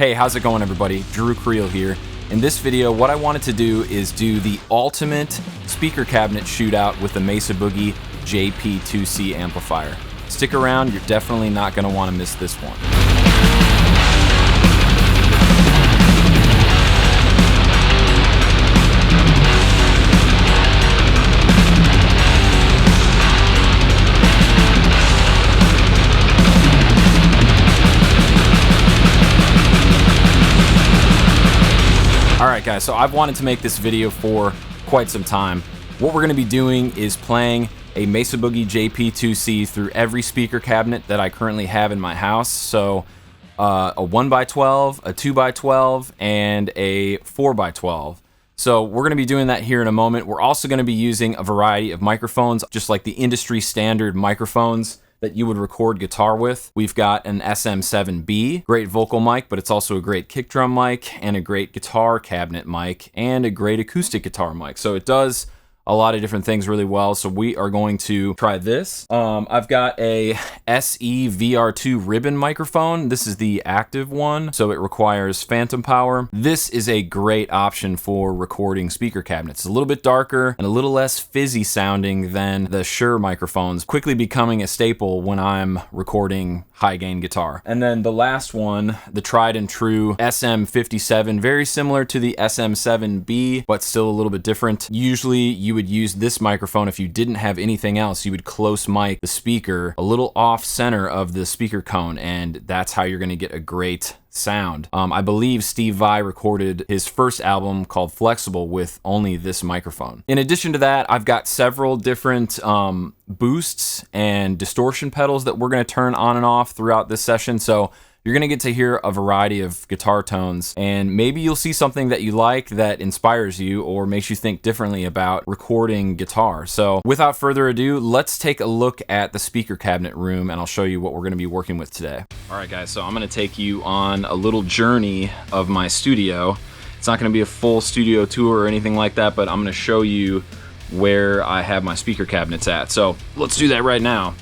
Hey, how's it going everybody? Drew Creal here. In this video, what I wanted to do is do the ultimate speaker cabinet shootout with the Mesa Boogie JP2C amplifier. Stick around, you're definitely not going to want to miss this one. Alright guys, so I've wanted to make this video for quite some time. What we're going to be doing is playing a Mesa Boogie JP2C through every speaker cabinet that I currently have in my house. So a 1x12, a 2x12, and a 4x12. So we're going to be doing that here in a moment. We're also going to be using a variety of microphones, just like the industry standard microphones that you would record guitar with. We've got an SM7b, great vocal mic, but it's also a great kick drum mic and a great guitar cabinet mic and a great acoustic guitar mic. So it does a lot of different things really well. So we are going to try this. I've got a SE VR2 ribbon microphone. This is the active one, so it requires phantom power. This is a great option for recording speaker cabinets. It's a little bit darker and a little less fizzy sounding than the Shure microphones, quickly becoming a staple when I'm recording high gain guitar. And then the last one, the tried and true SM57, very similar to the SM7b, but still a little bit different. Usually you would use this microphone if you didn't have anything else. You would close mic the speaker a little off center of the speaker cone, and that's how you're going to get a great sound. I believe Steve Vai recorded his first album called Flexible with only this microphone. In addition to that, I've got several different boosts and distortion pedals that we're going to turn on and off throughout this session. So you're going to get to hear a variety of guitar tones, and maybe you'll see something that you like that inspires you or makes you think differently about recording guitar. So without further ado, let's take a look at the speaker cabinet room and I'll show you what we're going to be working with today. Alright guys, so I'm going to take you on a little journey of my studio. It's not going to be a full studio tour or anything like that, but I'm going to show you where I have my speaker cabinets at. So let's do that right now.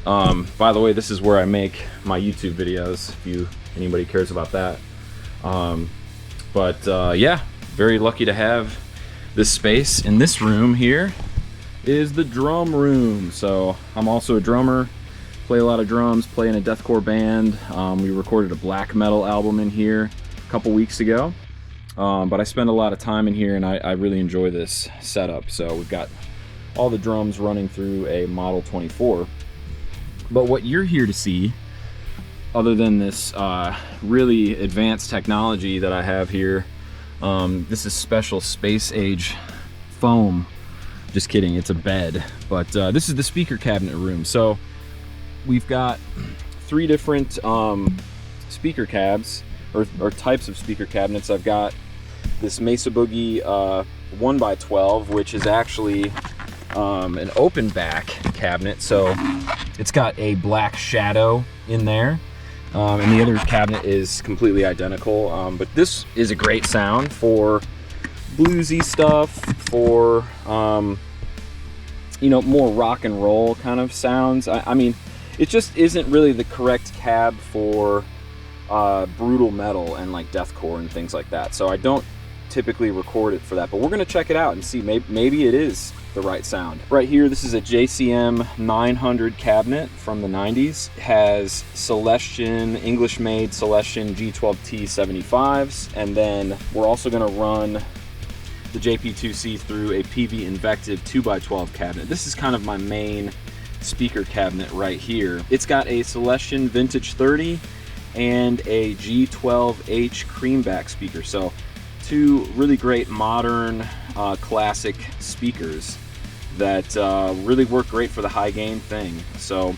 By the way, this is where I make my YouTube videos, if anybody cares about that. Yeah, very lucky to have this space. In this room here is the drum room. So I'm also a drummer, play a lot of drums, play in a deathcore band. We recorded a black metal album in here a couple weeks ago. But I spend a lot of time in here and I really enjoy this setup. So we've got all the drums running through a Model 24. But what you're here to see, other than this really advanced technology that I have here, this is special space age foam. Just kidding, it's a bed. But this is the speaker cabinet room. So we've got three different speaker cabs, or types of speaker cabinets. I've got this Mesa Boogie 1x12, which is actually an open back cabinet, so it's got a black shadow in there, and the other cabinet is completely identical, but this is a great sound for bluesy stuff, for you know, more rock and roll kind of sounds. I mean, it just isn't really the correct cab for brutal metal and like deathcore and things like that, so I don't typically record it for that, but we're going to check it out and see. Maybe it is the right sound. Right here, this is a JCM 900 cabinet from the 90s. It has Celestion, English-made Celestion G12T 75s, and then we're also going to run the JP2C through a Peavey Invective 2x12 cabinet. This is kind of my main speaker cabinet right here. It's got a Celestion Vintage 30 and a G12H creamback speaker. So two really great modern classic speakers that really work great for the high gain thing. So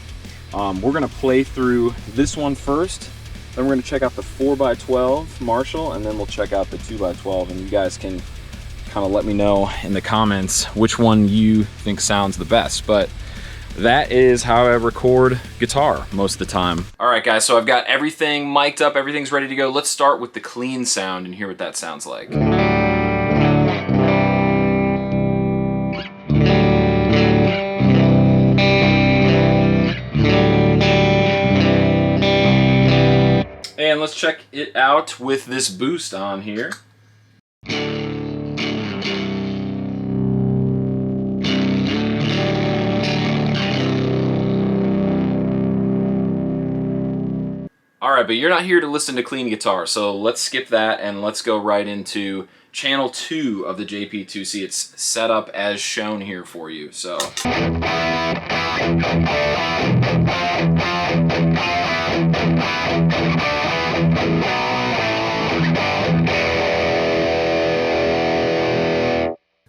we're gonna play through this one first, then we're gonna check out the 4x12 Marshall, and then we'll check out the 2x12, and you guys can kind of let me know in the comments which one you think sounds the best. But that is how I record guitar most of the time. All right guys, so I've got everything mic'd up, everything's ready to go. Let's start with the clean sound and hear what that sounds like. And let's check check it out with this boost on here. Alright, but you're not here to listen to clean guitar, so let's skip that and let's go right into channel 2 of the JP2C. It's set up as shown here for you. So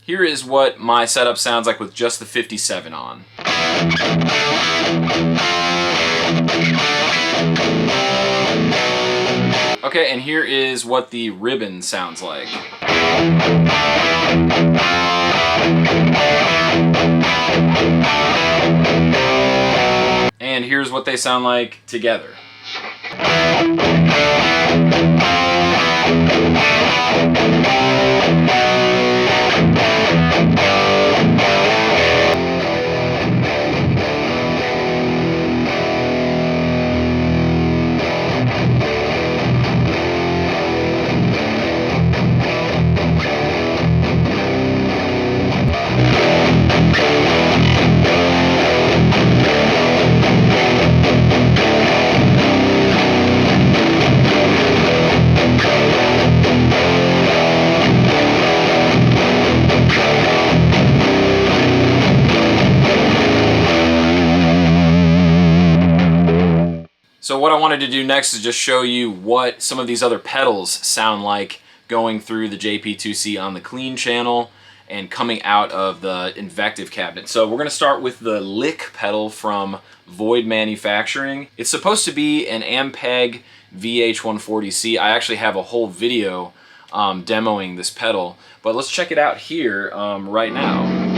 here is what my setup sounds like with just the 57 on. Okay, and here is what the ribbon sounds like. And here's what they sound like together. So what I wanted to do next is just show you what some of these other pedals sound like going through the JP2C on the clean channel and coming out of the Invective cabinet. So we're going to start with the Lich Pedal from F.O.A.D Manufacturing. It's supposed to be an Ampeg VH140C. I actually have a whole video demoing this pedal, but let's check it out here right now.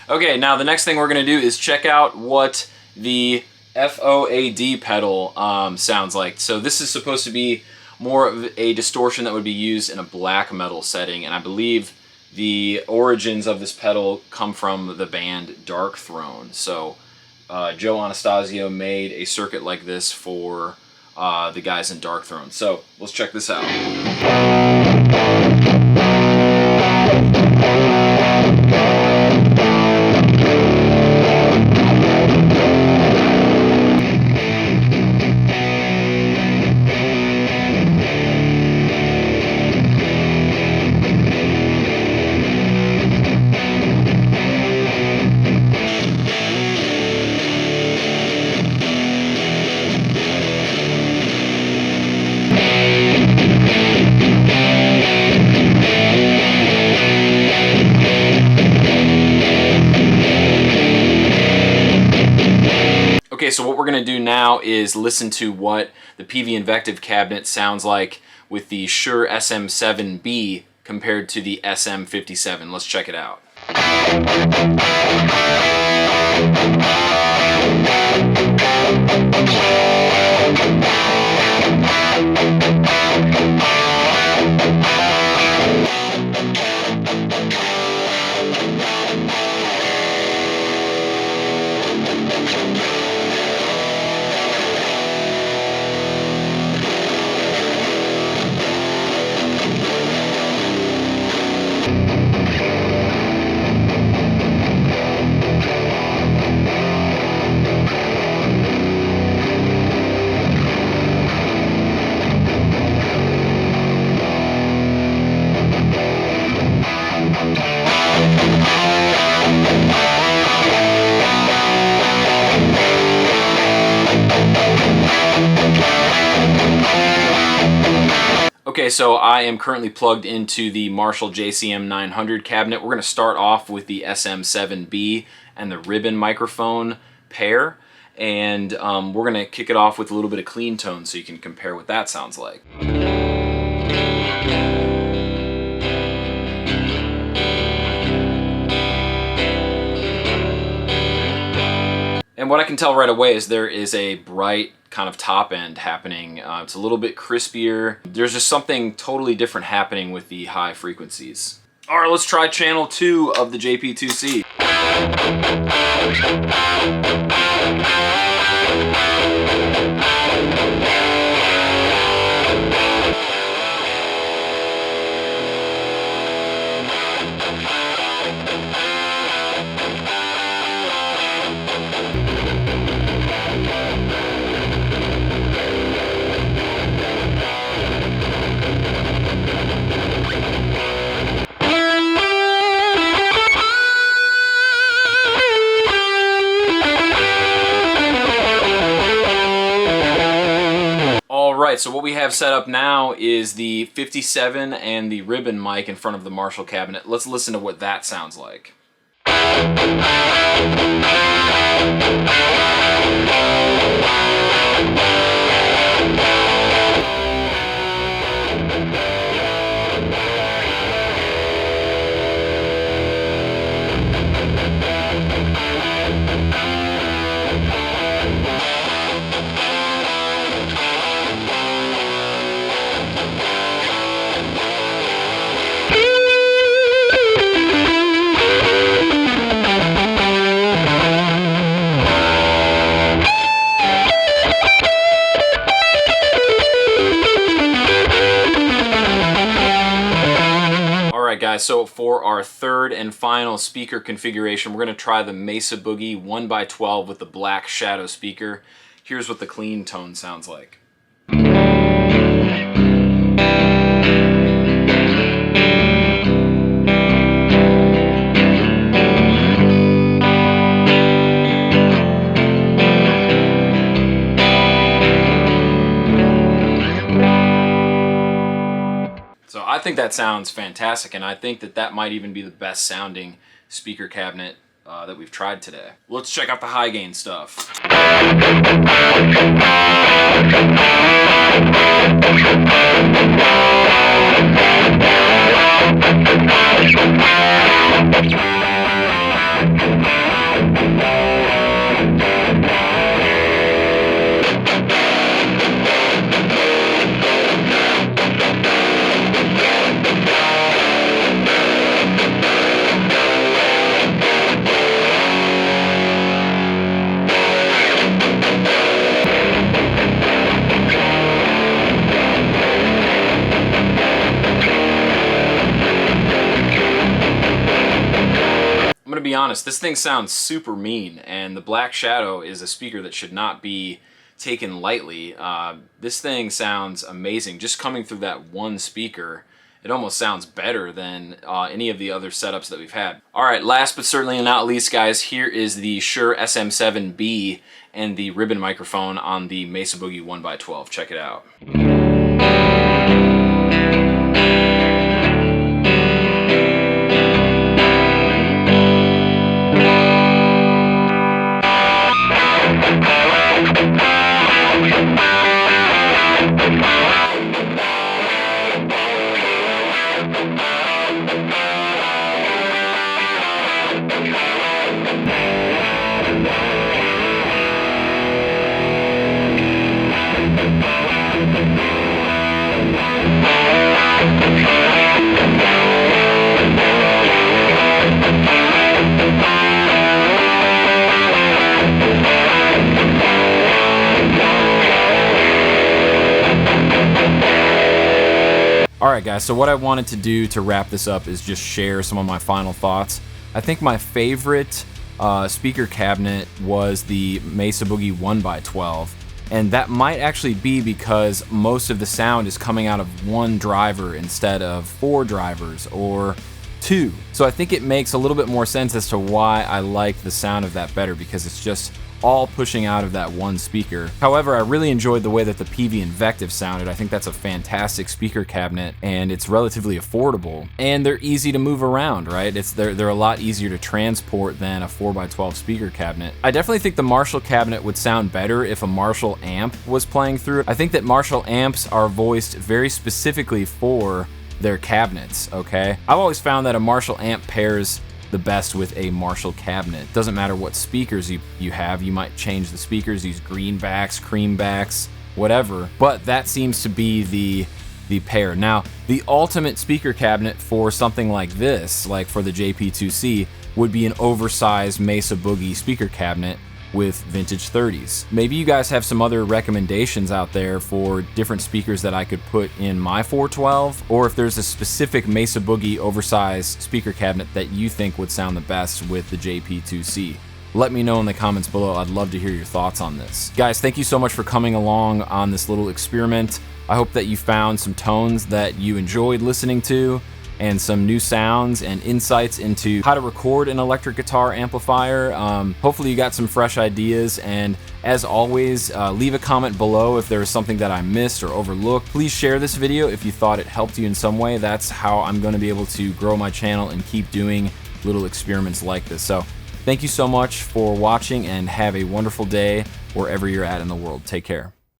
Okay, now the next thing we're going to do is check out what the F.O.A.D pedal sounds like. So this is supposed to be more of a distortion that would be used in a black metal setting, and I believe the origins of this pedal come from the band Darkthrone. So Joe Anastasio made a circuit like this for the guys in Darkthrone. So let's check this out. Okay, so what we're going to do now is listen to what the Peavey Invective cabinet sounds like with the Shure SM7b compared to the SM57. Let's check it out. Okay, so I am currently plugged into the Marshall JCM 900 cabinet. We're going to start off with the SM7b and the ribbon microphone pair, and we're going to kick it off with a little bit of clean tone so you can compare what that sounds like. And what I can tell right away is there is a bright kind of top end happening. It's a little bit crispier. There's just something totally different happening with the high frequencies. All right, let's try channel 2 of the JP2C. Alright, so what we have set up now is the 57 and the ribbon mic in front of the Marshall cabinet. Let's listen to what that sounds like. Guys, so for our third and final speaker configuration, we're going to try the Mesa Boogie 1x12 with the black shadow speaker. Here's what the clean tone sounds like. So I think that sounds fantastic, and I think that that might even be the best sounding speaker cabinet that we've tried today. Let's check out the high gain stuff. I'm gonna be honest, this thing sounds super mean, and the black shadow is a speaker that should not be taken lightly. This thing sounds amazing. Just coming through that one speaker, it almost sounds better than any of the other setups that we've had. Alright, last but certainly not least, guys, here is the Shure SM7b and the ribbon microphone on the Mesa Boogie 1x12. Check it out. Alright guys, so what I wanted to do to wrap this up is just share some of my final thoughts. I think my favorite speaker cabinet was the Mesa Boogie 1x12, and that might actually be because most of the sound is coming out of one driver instead of 4 drivers or 2. So I think it makes a little bit more sense as to why I like the sound of that better, because it's just all pushing out of that one speaker. However, I really enjoyed the way that the Peavey Invective sounded. I think that's a fantastic speaker cabinet, and it's relatively affordable, and they're easy to move around, right? They're a lot easier to transport than a 4x12 speaker cabinet. I definitely think the Marshall cabinet would sound better if a Marshall amp was playing through it. I think that Marshall amps are voiced very specifically for their cabinets, okay? I've always found that a Marshall amp pairs the best with a Marshall cabinet. Doesn't matter what speakers you have, you might change the speakers, use greenbacks, creambacks, whatever, but that seems to be the pair. Now, the ultimate speaker cabinet for something like this, like for the JP2C, would be an oversized Mesa Boogie speaker cabinet with vintage 30s. Maybe you guys have some other recommendations out there for different speakers that I could put in my 412, or if there's a specific Mesa Boogie oversized speaker cabinet that you think would sound the best with the JP2C. Let me know in the comments below. I'd love to hear your thoughts on this. Guys, thank you so much for coming along on this little experiment. I hope that you found some tones that you enjoyed listening to, and some new sounds and insights into how to record an electric guitar amplifier. Hopefully you got some fresh ideas, and as always, leave a comment below if there was something that I missed or overlooked. Please share this video if you thought it helped you in some way. That's how I'm going to be able to grow my channel and keep doing little experiments like this. So thank you so much for watching, and have a wonderful day wherever you're at in the world. Take care.